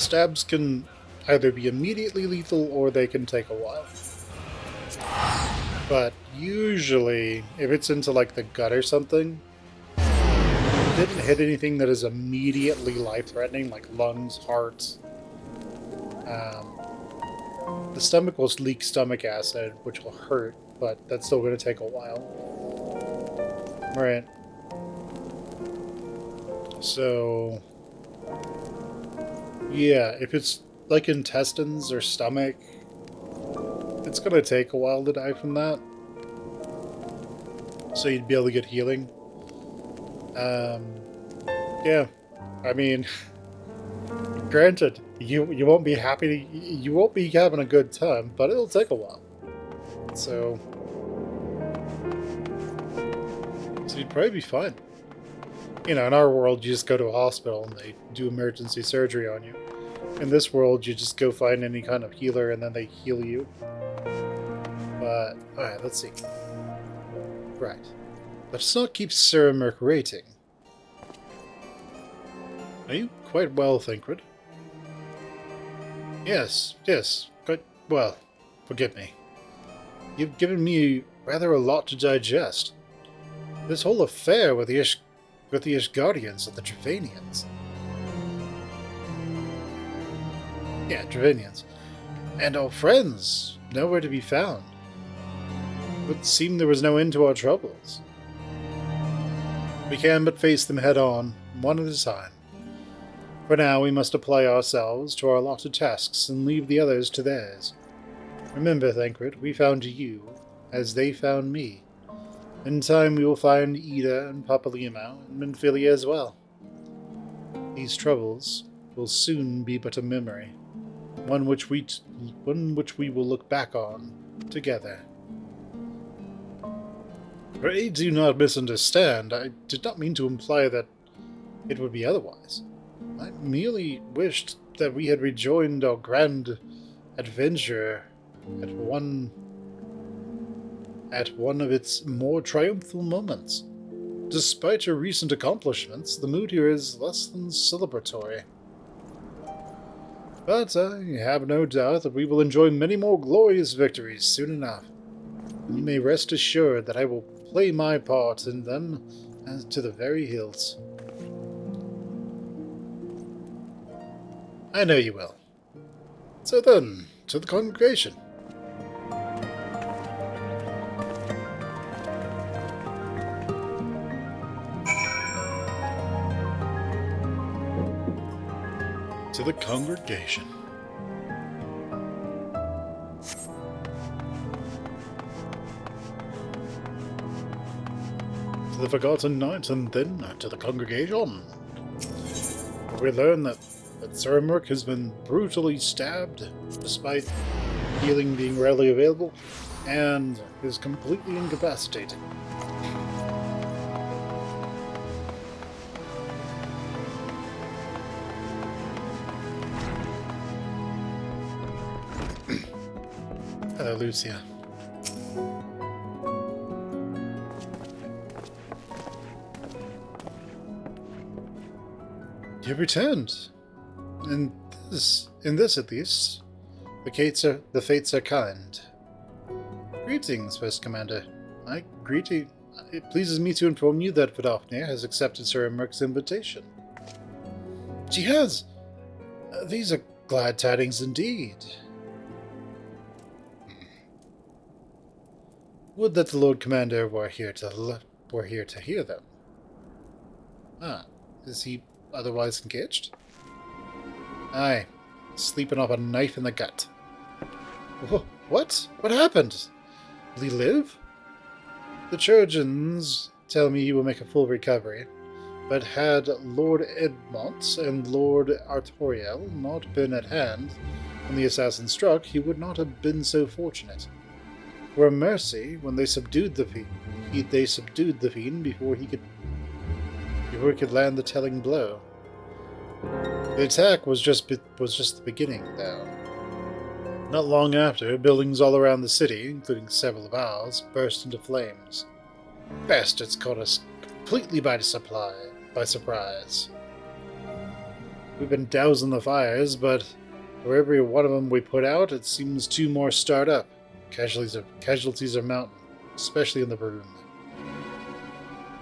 Stabs can either be immediately lethal or they can take a while. But usually, if it's into like the gut or something, it didn't hit anything that is immediately life-threatening, like lungs, heart. The stomach will leak stomach acid, which will hurt, but that's still going to take a while. Right. So, yeah, if it's like intestines or stomach, it's going to take a while to die from that. So you'd be able to get healing. Yeah, I mean, granted, you won't be happy, you won't be having a good time, but it'll take a while. So you'd probably be fine. You know, in our world, you just go to a hospital and they do emergency surgery on you. In this world, you just go find any kind of healer and then they heal you. But, alright, let's see. Right. Let's not keep Sir rating. Are you quite well, Thancred? Yes, quite well. Forgive me. You've given me rather a lot to digest. This whole affair with the Ishgardians and the Trevanians. Yeah, Trevanians. And our friends, nowhere to be found. It would seem there was no end to our troubles. We can but face them head on, one at a time. For now, we must apply ourselves to our allotted tasks and leave the others to theirs. Remember, Thancred, we found you, as they found me. In time, we will find Ida and Papalimo and Menphilia as well. These troubles will soon be but a memory, one which we will look back on together. Pray do not misunderstand. I did not mean to imply that it would be otherwise. I merely wished that we had rejoined our grand adventure at one of its more triumphal moments. Despite your recent accomplishments, the mood here is less than celebratory. But I have no doubt that we will enjoy many more glorious victories soon enough. You may rest assured that I will play my part in them as to the very hilt. I know you will. So then, to the congregation. To the congregation. To the Forgotten Knight, and then to the congregation. We learn that Sir has been brutally stabbed, despite healing being readily available, and is completely incapacitated. Hello, Lucia. You've returned. In this at least, the fates are kind. Greetings, First Commander. It pleases me to inform you that Vidofnir has accepted Sir Imric's invitation. She has! These are glad tidings indeed. Would that the Lord Commander were here to hear them. Ah, is he otherwise engaged? Aye, sleeping off a knife in the gut. What? What happened? Will he live? The Trojans tell me he will make a full recovery, but had Lord Edmont and Lord Artoriel not been at hand when the assassin struck, he would not have been so fortunate. For a mercy, when they subdued the fiend, before he could land the telling blow. The attack was just the beginning, though. Not long after, buildings all around the city, including several of ours, burst into flames. Bastards caught us completely by surprise. We've been dousing the fires, but for every one of them we put out, it seems 2 more start up. Casualties are mounting, especially in the room.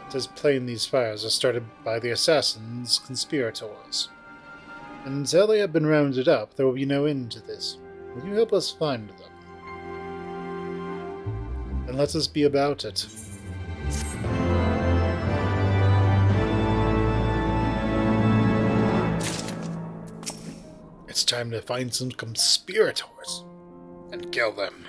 It is plain these fires are started by the assassins' conspirators. And until they have been rounded up, there will be no end to this. Will you help us find them? Then let us be about it. It's time to find some conspirators and kill them.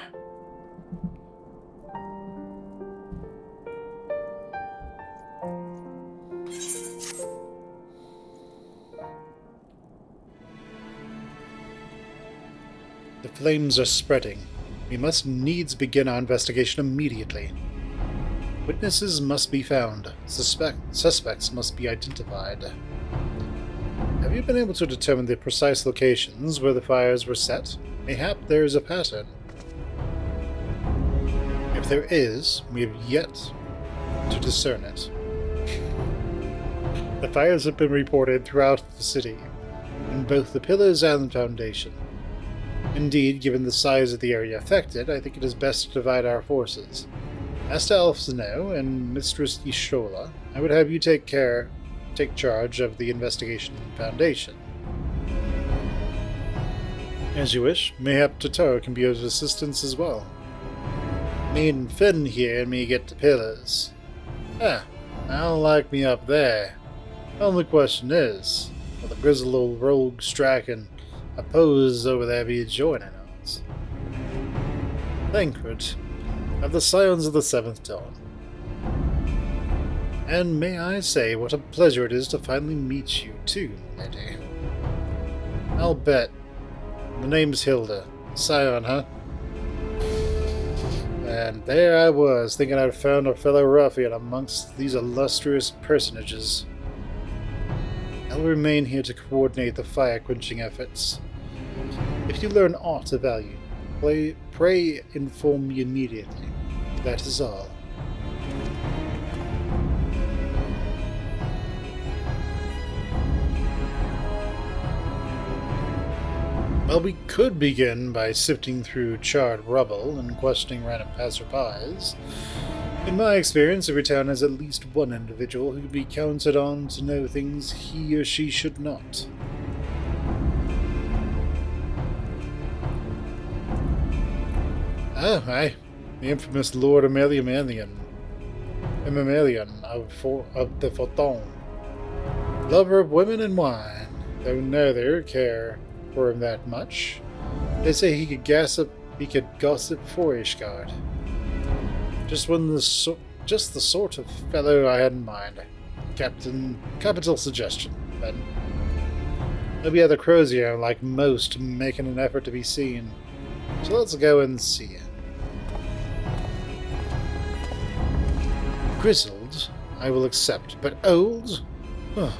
The flames are spreading. We must needs begin our investigation immediately. Witnesses must be found. Suspects must be identified. Have you been able to determine the precise locations where the fires were set? Mayhap there is a pattern. If there is, we have yet to discern it. The fires have been reported throughout the city, in both the pillars and the foundation. Indeed, given the size of the area affected, I think it is best to divide our forces. As to Elfsno and Mistress Ishola, I would have you take charge of the investigation foundation. As you wish, mayhap Totoro can be of assistance as well. Me and Finn here and me get the pillars. I don't like me up there. Only question is, will the grizzled old rogue striking oppose over there be joining us? Thancred, of the Scions of the Seventh Dawn. And may I say what a pleasure it is to finally meet you too, lady. I'll bet. The name's Hilda. Scion, huh? And there I was, thinking I'd found a fellow ruffian amongst these illustrious personages. I'll remain here to coordinate the fire-quenching efforts. If you learn aught of value, pray inform me immediately. That is all. Well, we could begin by sifting through charred rubble and questioning random passerbys. In my experience, every town has at least one individual who can be counted on to know things he or she should not. Oh, aye. The infamous Lord Emelian of the Photon. Lover of women and wine, though neither care for him that much. They say he could gossip for Ishgard. Just the sort of fellow I had in mind. Capital suggestion, then. Maybe other Crozier, like most, making an effort to be seen. So let's go and see it. Grizzled, I will accept, but old? Huh.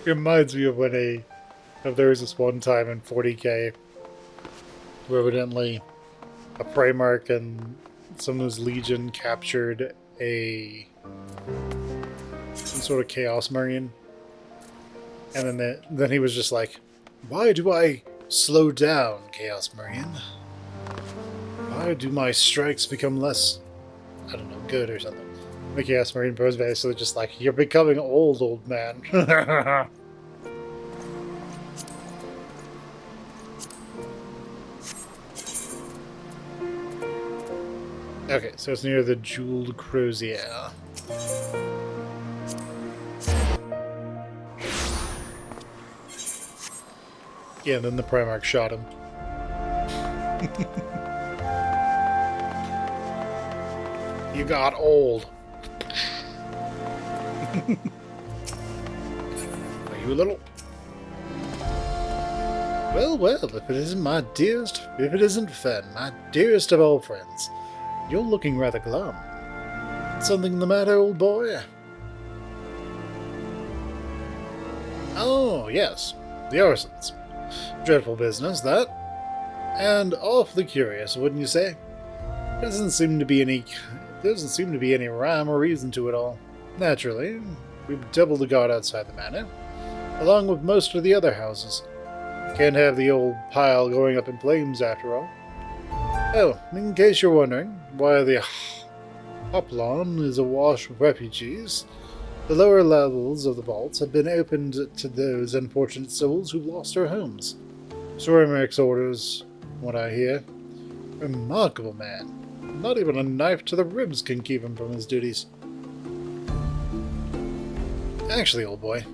Reminds me of when there was this one time in 40k where evidently a Primarch and some of his legion captured some sort of Chaos Marine, and then he was just like, "Why do I slow down, Chaos Marine? Why do my strikes become less, I don't know, good or something?" The Chaos Marine was basically just like, "You're becoming old man." Okay, so it's near the Jeweled Crozier. Yeah, and then the Primarch shot him. You got old. Are you a little? Well, if it isn't Fen, my dearest of all friends, you're looking rather glum. Something the matter, old boy? Oh, yes, the Orsons. Dreadful business, that. And awfully curious, wouldn't you say? There doesn't seem to be any rhyme or reason to it all. Naturally, we've doubled the guard outside the manor, along with most of the other houses. Can't have the old pile going up in flames, after all. Oh, in case you're wondering why the Hoplon is awash with refugees, the lower levels of the vaults have been opened to those unfortunate souls who've lost their homes. Sir Emmerich's orders, what I hear. Remarkable man. Not even a knife to the ribs can keep him from his duties. Actually, old boy,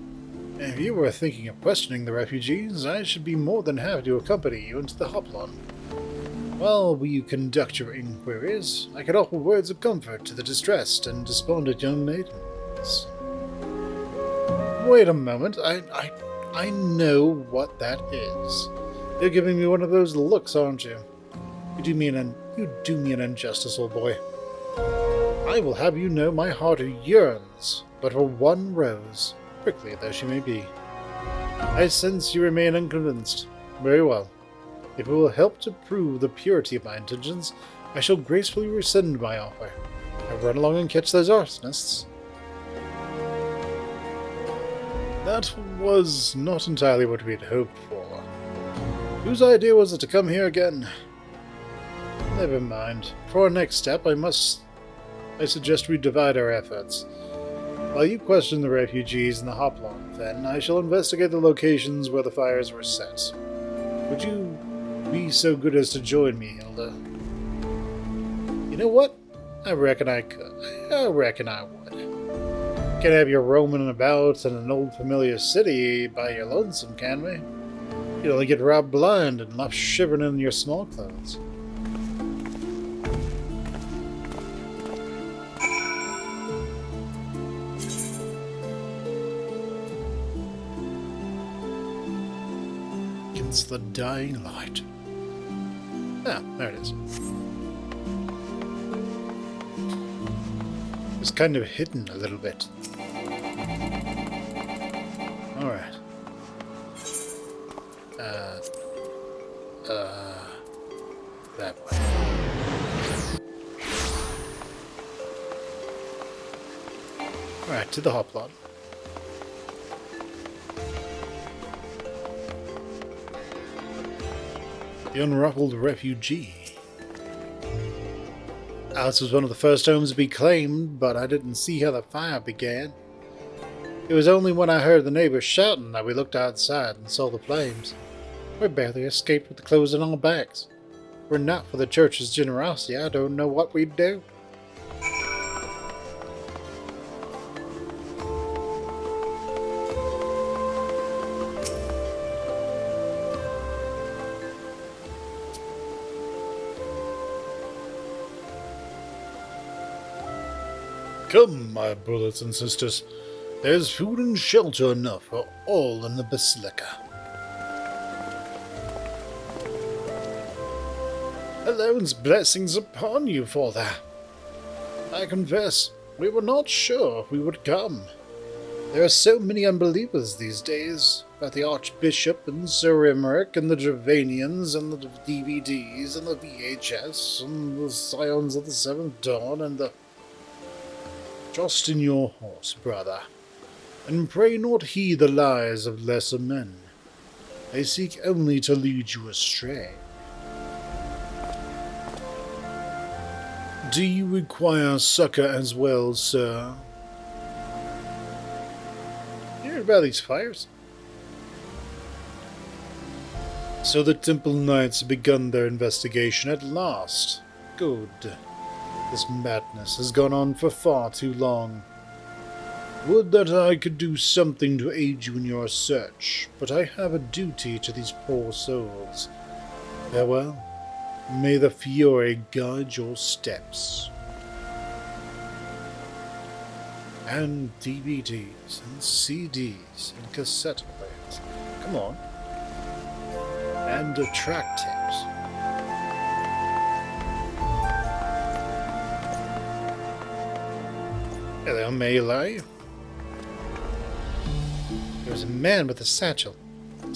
if you were thinking of questioning the refugees, I should be more than happy to accompany you into the Hoplon. While you conduct your inquiries, I could offer words of comfort to the distressed and despondent young maidens. Wait a moment, I know what that is. You're giving me one of those looks, aren't you? You do me an injustice, old boy. I will have you know my heart yearns, but for one rose, prickly though she may be. I sense you remain unconvinced. Very well. If it will help to prove the purity of my intentions, I shall gracefully rescind my offer. Now run along and catch those arsonists. That was not entirely what we had hoped for. Whose idea was it to come here again? Never mind. For our next step, I suggest we divide our efforts. While you question the refugees in the Hoplon, then, I shall investigate the locations where the fires were set. Would you be so good as to join me, Hilda? You know what? I reckon I could. I reckon I would. Can't have you roaming about in an old familiar city by your lonesome, can we? You'd only get robbed blind and left shivering in your small clothes. Against the dying light. Ah, there it is. It's kind of hidden a little bit. Alright. That way. Alright, to the Hoplon. The unruffled refugee. Ours was one of the first homes to be claimed, but I didn't see how the fire began. It was only when I heard the neighbors shouting that we looked outside and saw the flames. We barely escaped with the clothes on our backs. Were it not for the church's generosity, I don't know what we'd do. Come, my brothers and sisters. There's food and shelter enough for all in the Basilica. Allone's blessings upon you for that. I confess, we were not sure if we would come. There are so many unbelievers these days about the Archbishop and Sir Emmerich and the Gervanians and the DVDs and the VHS and the Scions of the Seventh Dawn and the... Trust in your horse, brother, and pray not heed the lies of lesser men. They seek only to lead you astray. Do you require succor as well, sir? You heard about these fires? So the Temple Knights have begun their investigation at last. Good. This madness has gone on for far too long. Would that I could do something to aid you in your search, but I have a duty to these poor souls. Farewell. May the Fury guide your steps. And DVDs, and CDs, and cassette players. Come on. And track tapes. Hello, melee. There was a man with a satchel.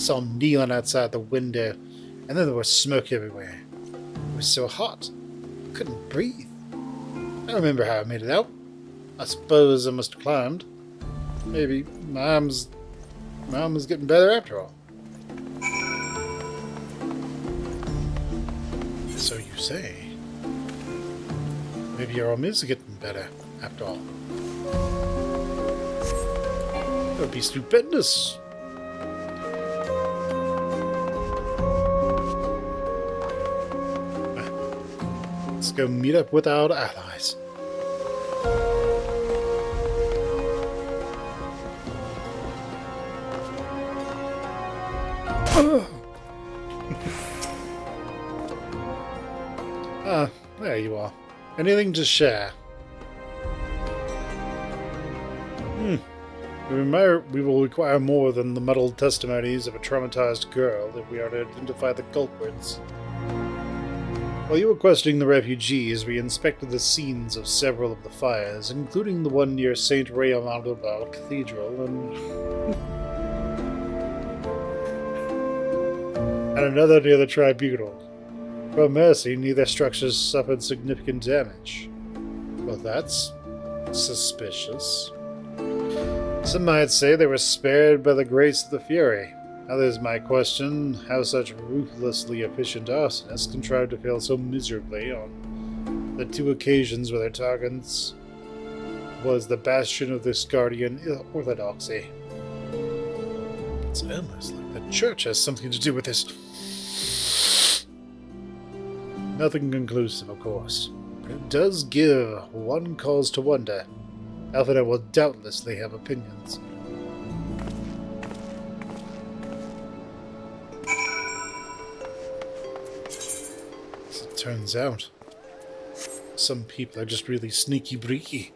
Saw him kneeling outside the window, and then there was smoke everywhere. It was so hot, I couldn't breathe. I don't remember how I made it out. I suppose I must have climbed. Maybe my arm was getting better after all. So you say. Maybe your arm is getting better after all. That would be stupendous. Let's go meet up with our allies. There you are. Anything to share? We will require more than the muddled testimonies of a traumatized girl if we are to identify the culprits. While you were questioning the refugees, we inspected the scenes of several of the fires, including the one near St. Raymond Cathedral and another near the tribunal. For mercy, neither structures suffered significant damage. Well, that's suspicious. Some might say they were spared by the grace of the Fury. Others might question how such ruthlessly efficient arsonists contrived to fail so miserably on the 2 occasions where their targets was the bastion of this guardian orthodoxy. It's almost like the church has something to do with this. Nothing conclusive, of course, but it does give one cause to wonder. Alpha will doubtlessly have opinions. As it turns out, some people are just really sneaky breaky.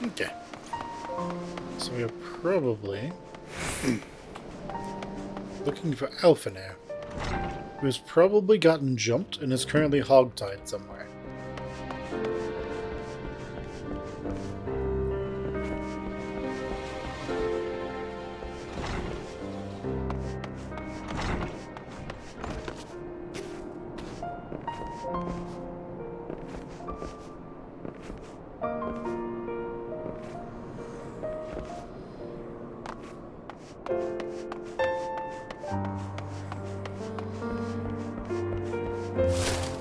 Okay. So we are probably looking for Alpha now, who has probably gotten jumped and is currently hogtied somewhere.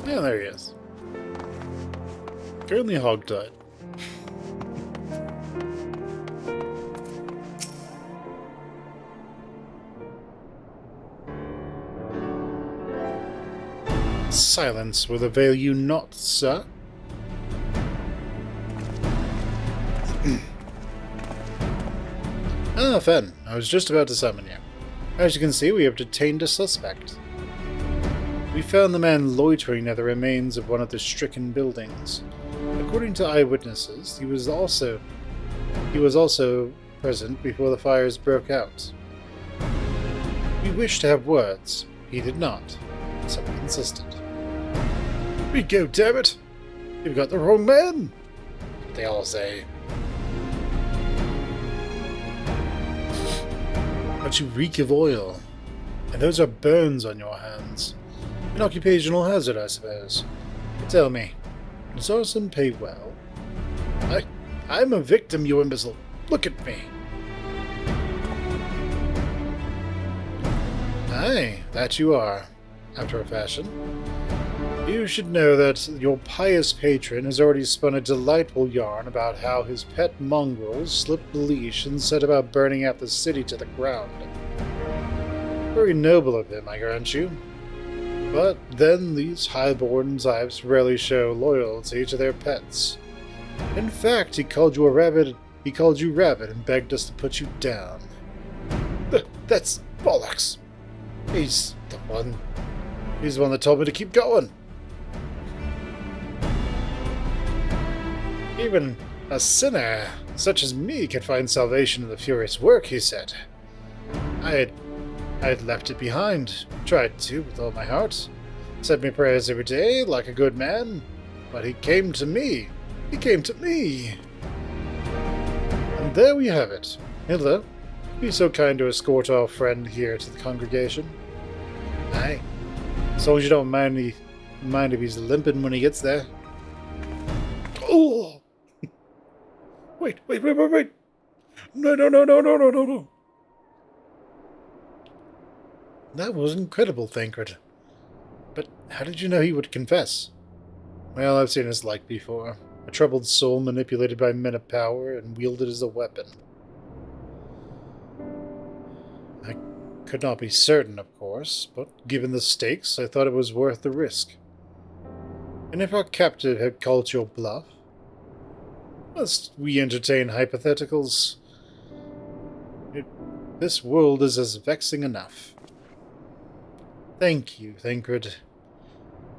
Yeah, there he is. Currently hogtied. Silence will avail you not, sir. Ah, Fen, I was just about to summon you. As you can see, we have detained a suspect. We found the man loitering near the remains of one of the stricken buildings. According to eyewitnesses, he was also present before the fires broke out. We wished to have words. He did not. Someone insisted. We go, damn it! You've got the wrong man! They all say. But you reek of oil, and those are burns on your hands. An occupational hazard, I suppose. Tell me, does arson pay well? I'm a victim, you imbecile. Look at me. Aye, that you are, after a fashion. You should know that your pious patron has already spun a delightful yarn about how his pet mongrels slipped the leash and set about burning out the city to the ground. Very noble of him, I grant you. But then these high-born types rarely show loyalty to their pets. In fact, he called you rabbit and begged us to put you down. That's bollocks. He's the one that told me to keep going. Even a sinner such as me can find salvation in the furious work, he said. I had left it behind, tried to with all my heart, said my prayers every day like a good man, but he came to me. He came to me. And there we have it. Hilda, be so kind to escort our friend here to the congregation. Aye. As long as you don't mind if he's limping when he gets there. Oh! Wait. No. That was incredible, Thancred. But how did you know he would confess? Well, I've seen his like before. A troubled soul manipulated by men of power and wielded as a weapon. I could not be certain, of course, but given the stakes, I thought it was worth the risk. And if our captive had called your bluff, must we entertain hypotheticals? This world is as vexing enough. Thank you, Thancred.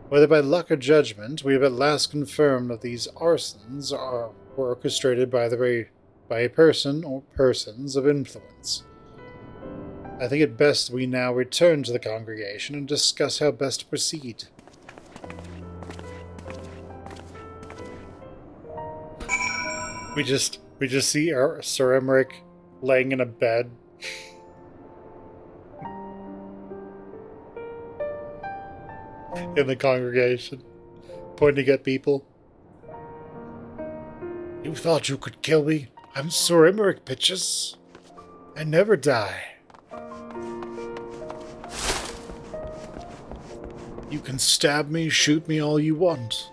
Whether by luck or judgment, we have at last confirmed that these arsons were orchestrated by a person or persons of influence. I think it best we now return to the congregation and discuss how best to proceed. We just see Sir Emmerich laying in a bed. In the congregation, pointing at people. You thought you could kill me? I'm Sir Emmerich, bitches. I never die. You can stab me, shoot me all you want.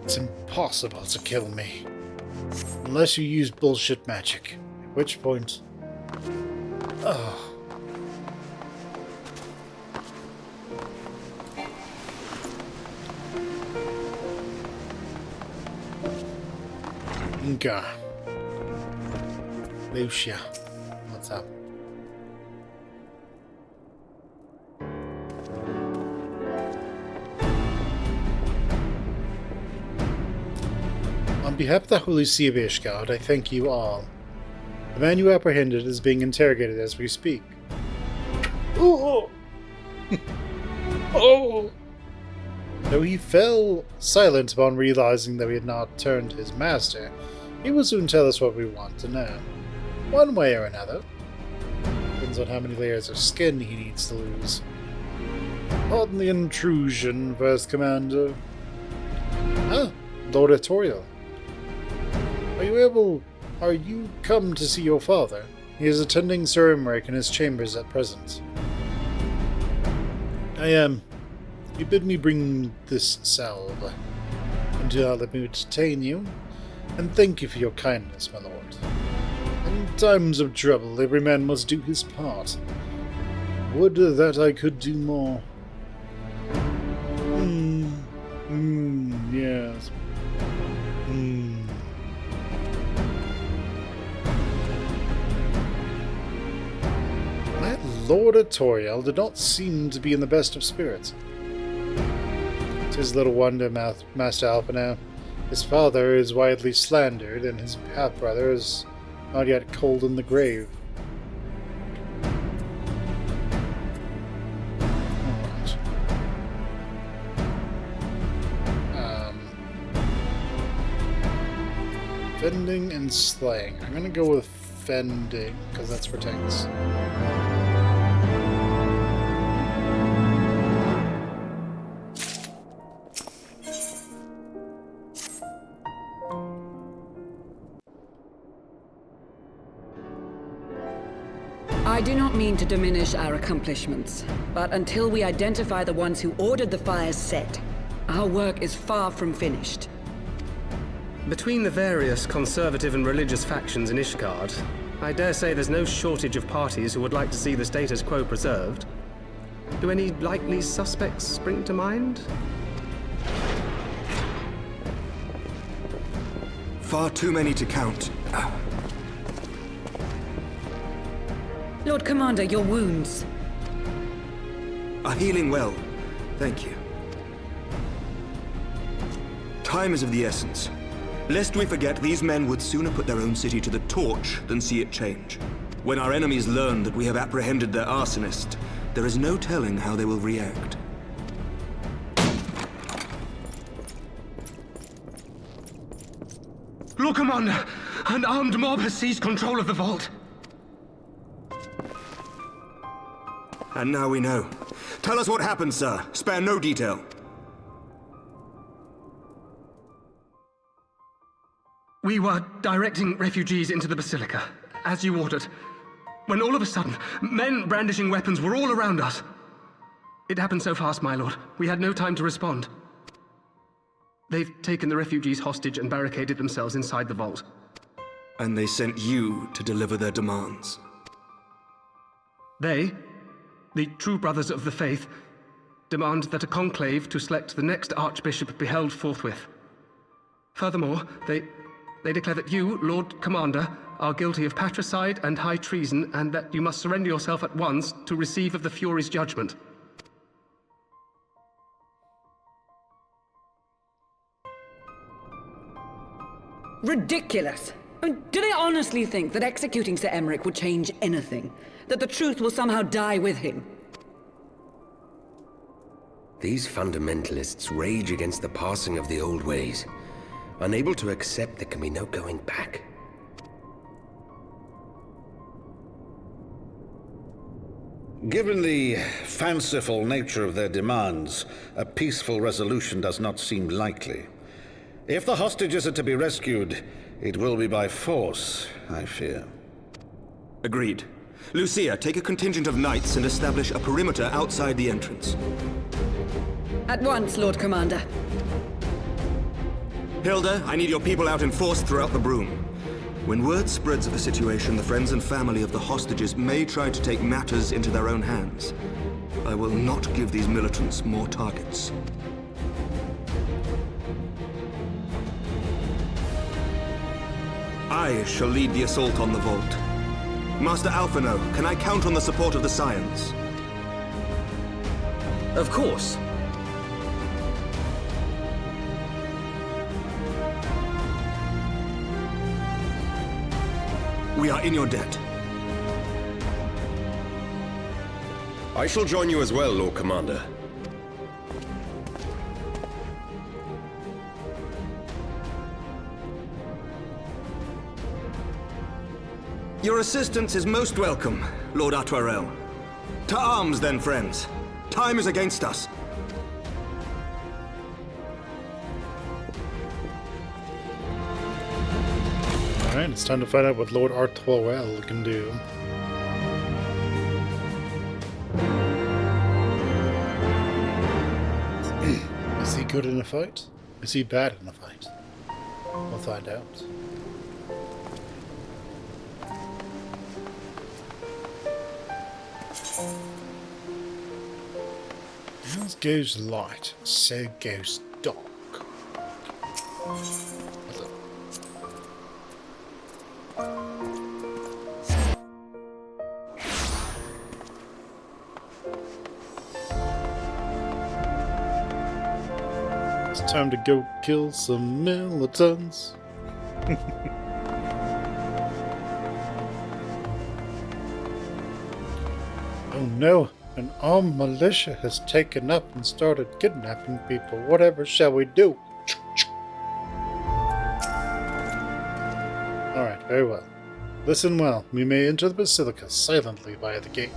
It's impossible to kill me. Unless you use bullshit magic. At which point... Oh... Inga. Lucia. What's up? On behalf of the Holy See of Ishgard, I thank you all. The man you apprehended is being interrogated as we speak. Oh! Oh! Though he fell silent upon realizing that we had not turned his master, he will soon tell us what we want to know. One way or another. Depends on how many layers of skin he needs to lose. Pardon the intrusion, First Commander. Ah, Lord Artorial. Are you come to see your father? He is attending Sir Emmerich in his chambers at present. I am. You bid me bring this salve. And do not let me detain you. And thank you for your kindness, my lord. In times of trouble, every man must do his part. Would that I could do more. Yes. My Lord Artorial did not seem to be in the best of spirits. 'Tis little wonder, Master Alpino. His father is widely slandered, and his half-brother is not yet cold in the grave. Fending and slaying. I'm gonna go with fending, because that's for tanks. I do not mean to diminish our accomplishments, but until we identify the ones who ordered the fires set, our work is far from finished. Between the various conservative and religious factions in Ishgard, I dare say there's no shortage of parties who would like to see the status quo preserved. Do any likely suspects spring to mind? Far too many to count. Lord Commander, your wounds. Are healing well. Thank you. Time is of the essence. Lest we forget, these men would sooner put their own city to the torch than see it change. When our enemies learn that we have apprehended their arsonist, there is no telling how they will react. Lord Commander, an armed mob has seized control of the vault. And now we know. Tell us what happened, sir. Spare no detail. We were directing refugees into the Basilica, as you ordered, when all of a sudden, men brandishing weapons were all around us. It happened so fast, my lord. We had no time to respond. They've taken the refugees hostage and barricaded themselves inside the vault. And they sent you to deliver their demands. They, the true brothers of the faith, demand that a conclave to select the next archbishop be held forthwith. Furthermore, they declare that you, Lord Commander, are guilty of patricide and high treason, and that you must surrender yourself at once to receive of the Fury's judgment. Ridiculous! I mean, do they honestly think that executing Sir Emmerich would change anything? That the truth will somehow die with him? These fundamentalists rage against the passing of the old ways, unable to accept there can be no going back. Given the fanciful nature of their demands, a peaceful resolution does not seem likely. If the hostages are to be rescued, it will be by force, I fear. Agreed. Lucia, take a contingent of knights and establish a perimeter outside the entrance. At once, Lord Commander. Hilda, I need your people out in force throughout the Broom. When word spreads of the situation, the friends and family of the hostages may try to take matters into their own hands. I will not give these militants more targets. I shall lead the assault on the vault. Master Alphino, can I count on the support of the Scions? Of course. We are in your debt. I shall join you as well, Lord Commander. Your assistance is most welcome, Lord Atwarel. To arms, then, friends. Time is against us. Alright, it's time to find out what Lord Artois can do. Is he good in a fight? Is he bad in a fight? We'll find out. As goes light, so goes dark. It's time to go kill some militants. Oh no, an armed militia has taken up and started kidnapping people. Whatever shall we do? Alright, very well. Listen well. We may enter the Basilica silently via the gate.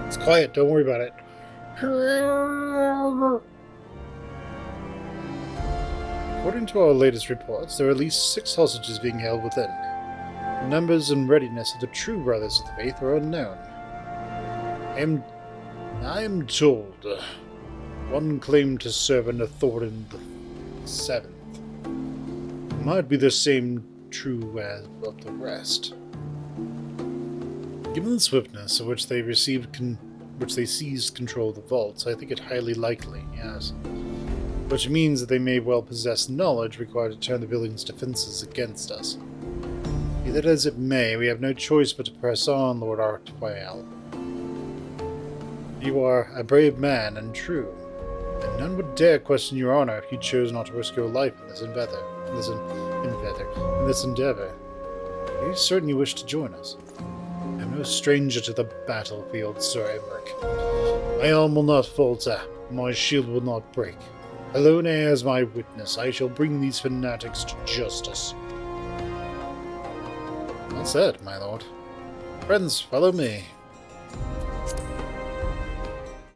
It's quiet, don't worry about it. According to our latest reports, there are at least 6 hostages being held within. The numbers and readiness of the true brothers of the faith are unknown. I am told one claimed to serve under Thornton the 7th. Might be the same true as of the rest. Given the swiftness of which they seized control of the vaults, I think it highly likely, yes. Which means that they may well possess knowledge required to turn the building's defenses against us. Be that as it may, we have no choice but to press on, Lord Artois. You are a brave man and true, and none would dare question your honor if you chose not to risk your life in this endeavor. Are you certain you wish to join us? I am no stranger to the battlefield, Sir Emmerich. My arm will not falter, my shield will not break. Alone as my witness, I shall bring these fanatics to justice. Well said, my lord. Friends, follow me.